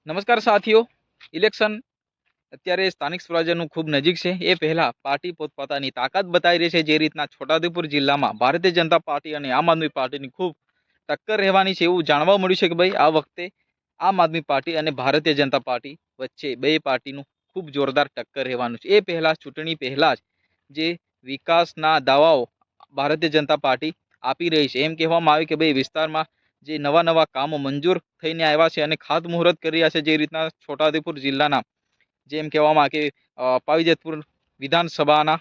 નમસ્કાર સાથીઓ, ઇલેક્શન અત્યારે સ્થાનિક સ્વરાજ્યનું ખૂબ નજીક છે. એ પહેલા પાર્ટી પોતપોતાની તાકાત બતાવી રહી છે. જે રીતના છોટાઉદેપુર જિલ્લામાં ભારતીય જનતા પાર્ટી અને આમ આદમી પાર્ટીની ખૂબ ટક્કર રહેવાની છે એવું જાણવા મળ્યું છે કે ભાઈ આ વખતે આમ આદમી પાર્ટી અને ભારતીય જનતા પાર્ટી વચ્ચે બે પાર્ટીનું ખૂબ જોરદાર ટક્કર રહેવાનું છે. એ પહેલા ચૂંટણી પહેલા જ જે વિકાસના દાવાઓ ભારતીય જનતા પાર્ટી આપી રહી છે. એમ કહેવામાં આવે કે ભાઈ વિસ્તારમાં જે નવા નવા કામો મંજૂર થઈને આવ્યા છે અને ખાતમુહૂર્ત કરી રહ્યા છે. જે રીતના છોટાઉદેપુર જિલ્લાના જેમ કહેવામાં આવે કે પાવીજેતપુર વિધાનસભાના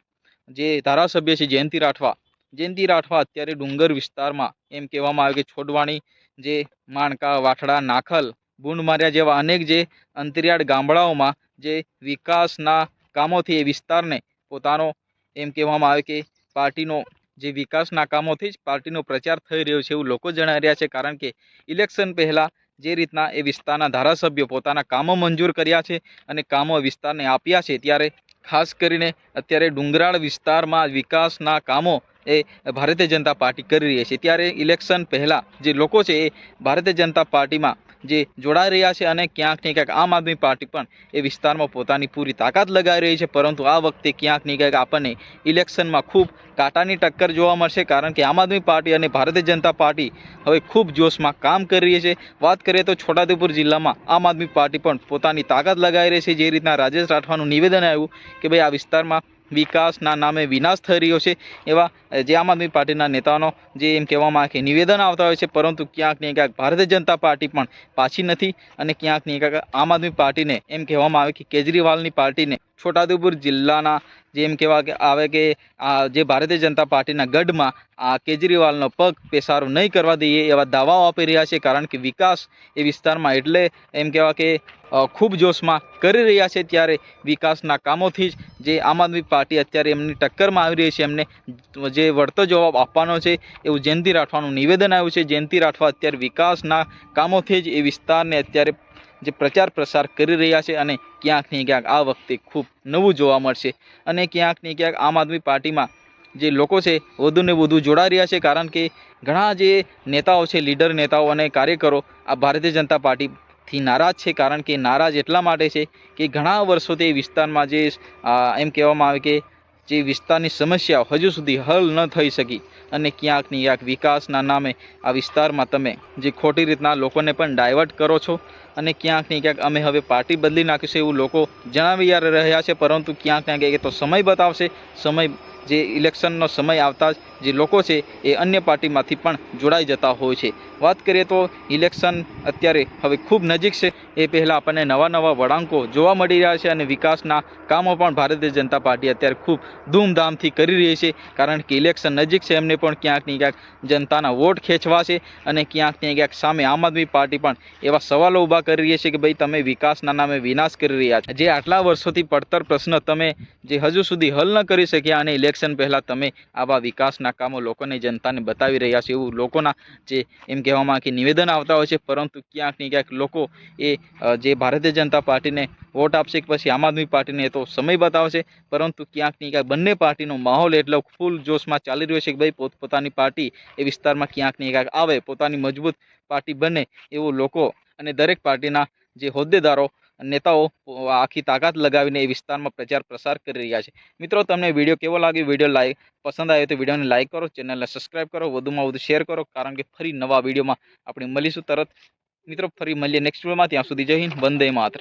જે ધારાસભ્ય છે જયંતિ રાઠવા અત્યારે ડુંગર વિસ્તારમાં એમ કહેવામાં આવે કે છોડવાણી જે માણકા વાઠડા નાખલ બુંડમાર્યા જેવા અનેક જે અંતરિયાળ ગામડાઓમાં જે વિકાસના કામોથી એ વિસ્તારને પોતાનો એમ કહેવામાં આવે કે પાર્ટીનો જે વિકાસના કામોથી જ પાર્ટીનો પ્રચાર થઈ રહ્યો છે એવું લોકો જણાવી રહ્યા છે. કારણ કે ઇલેક્શન પહેલા જે રીતના એ વિસ્તારના ધારાસભ્યો પોતાના કામો મંજૂર કર્યા છે અને કામો વિસ્તારને આપ્યા છે, ત્યારે ખાસ કરીને અત્યારે ડુંગરાળ વિસ્તારમાં વિકાસના કામો એ ભારતીય જનતા પાર્ટી કરી રહી છે. ત્યારે ઇલેક્શન પહેલા જે લોકો છે એ ભારતીય જનતા પાર્ટીમાં જે જોડાઈ રહ્યા છે અને ક્યાંક ને ક્યાંક આમ આદમી પાર્ટી પણ એ વિસ્તારમાં પોતાની પૂરી તાકાત લગાવી રહી છે. પરંતુ આ વખતે ક્યાંક ને ક્યાંક આપણને ઇલેક્શનમાં ખૂબ કાંટાની ટક્કર જોવા મળશે. કારણ કે આમ આદમી પાર્ટી અને ભારતીય જનતા પાર્ટી હવે ખૂબ જોશમાં કામ કરી રહી છે. વાત કરીએ તો છોટાઉદેપુર જિલ્લામાં આમ આદમી પાર્ટી પણ પોતાની તાકાત લગાવી રહી છે. જે રીતના રાજેશ રાઠવાનું નિવેદન આવ્યું કે ભાઈ આ વિસ્તારમાં વિકાસના નામે વિનાશ થઈ રહ્યો છે, એવા જે આમ આદમી પાર્ટીના નેતાઓનો જે એમ કહેવામાં આવે કે નિવેદન આવતા હોય છે. પરંતુ ક્યાંક ને ક્યાંક ભારતીય જનતા પાર્ટી પણ પાછી નથી અને ક્યાંક ને ક્યાંક આમ આદમી પાર્ટીને એમ કહેવામાં આવે કે કેજરીવાલની પાર્ટીને છોટાઉદેપુર જિલ્લાના જે એમ કહેવા આવે કે જે ભારતીય જનતા પાર્ટીના ગઢમાં કેજરીવાલનો પગ પેસારો નહીં કરવા દઈએ એવા દાવાઓ આપી રહ્યા છે. કારણ કે વિકાસ એ વિસ્તારમાં એટલે એમ કહેવા કે ખૂબ જોશમાં કરી રહ્યા છે. ત્યારે વિકાસના કામોથી જ જે આમ આદમી પાર્ટી અત્યારે એમની ટક્કરમાં આવી રહી છે, એમને જે વળતો જવાબ આપવાનો છે એવું જયંતિ રાઠવાનું નિવેદન આવ્યું છે. જયંતિ રાઠવા અત્યારે વિકાસના કામોથી જ એ વિસ્તારને અત્યારે જે પ્રચાર પ્રસાર કરી રહ્યા છે અને ક્યાંક ને ક્યાંક આ વખતે ખૂબ નવું જોવા મળશે અને ક્યાંક ને ક્યાંક આમ આદમી પાર્ટીમાં જે લોકો છે વધુ ને વધુ જોડાઈ રહ્યા છે. કારણ કે ઘણા જે નેતાઓ છે, લીડર નેતાઓ અને કાર્યકરો આ ભારતીય જનતા પાર્ટીથી નારાજ છે. કારણ કે નારાજ એટલા માટે છે કે ઘણા વર્ષોથી વિસ્તારમાં જે એમ કહેવામાં આવે કે જે વિસ્તારની સમસ્યાઓ હજુ સુધી હલ ન થઈ શકી અને ક્યાંક ને ક્યાંક વિકાસના નામે આ વિસ્તારમાં તમે જે ખોટી રીતના લોકોને પણ ડાયવર્ટ કરો છો અને ક્યાંક ને ક્યાંક અમે હવે પાર્ટી બદલી નાખીશું એવું લોકો જણાવી રહ્યા છે. પરંતુ ક્યાંક ને ક્યાંક એ તો સમય બતાવશે. સમય જે ઇલેક્શનનો સમય આવતા જે લોકો છે એ અન્ય પાર્ટીમાંથી પણ જોડાઈ જતા હોય છે. વાત કરીએ તો ઇલેક્શન અત્યારે હવે ખૂબ નજીક છે. એ પહેલાં આપણને નવા નવા વળાંકો જોવા મળી રહ્યા છે અને વિકાસના કામો પણ ભારતીય જનતા પાર્ટી અત્યારે ખૂબ ધૂમધામથી કરી રહી છે. કારણ કે ઇલેક્શન નજીક છે, એમને પણ ક્યાંક ને ક્યાંક જનતાના વોટ ખેંચવા છે અને ક્યાંક ને ક્યાંક સામે આમ આદમી પાર્ટી પણ એવા સવાલો ઊભા કરી રહી છે કે ભાઈ તમે વિકાસના નામે વિનાશ કરી રહ્યા છો. જે આટલા વર્ષોથી પડતર પ્રશ્ન તમે જે હજુ સુધી હલ ન કરી શક્યા અને ઇલેક્શન પહેલાં તમે આવા વિકાસના કામો લોકોને જનતાને બતાવી રહ્યા છે એવું લોકોના જે એમ કહેવામાં કે નિવેદન આવતા હોય છે. પરંતુ ક્યાંક ને ક્યાંક લોકો એ જે ભારતીય જનતા પાર્ટીને વોટ આપશે કે પછી આમ આદમી પાર્ટીને એ તો સમય બતાવશે. પરંતુ ક્યાંક ને ક્યાંક બંને પાર્ટીનો માહોલ એટલો ફૂલ જોશમાં ચાલી રહ્યો છે કે ભાઈ પોતપોતાની પાર્ટી એ વિસ્તારમાં ક્યાંક ને ક્યાંક આવે, પોતાની મજબૂત પાર્ટી બને એવું લોકો અને દરેક પાર્ટીના જે હોદ્દેદારો નેતાઓ આખી તાકાત લગાવીને એ વિસ્તારમાં પ્રચાર પ્રસાર કરી રહ્યા છે. મિત્રો, તમને વિડીયો કેવો લાગ્યો? વિડીયો પસંદ આવ્યો તો વિડીયોને લાઇક કરો, ચેનલને સબસ્ક્રાઇબ કરો, વધુમાં વધુ શેર કરો. કારણ કે ફરી નવા વિડીયોમાં આપણે મળીશું તરત. મિત્રો, ફરી મળીએ નેક્સ્ટ વિડીયોમાં. ત્યાં સુધી જય હિન્દ, વંદે માતરમ.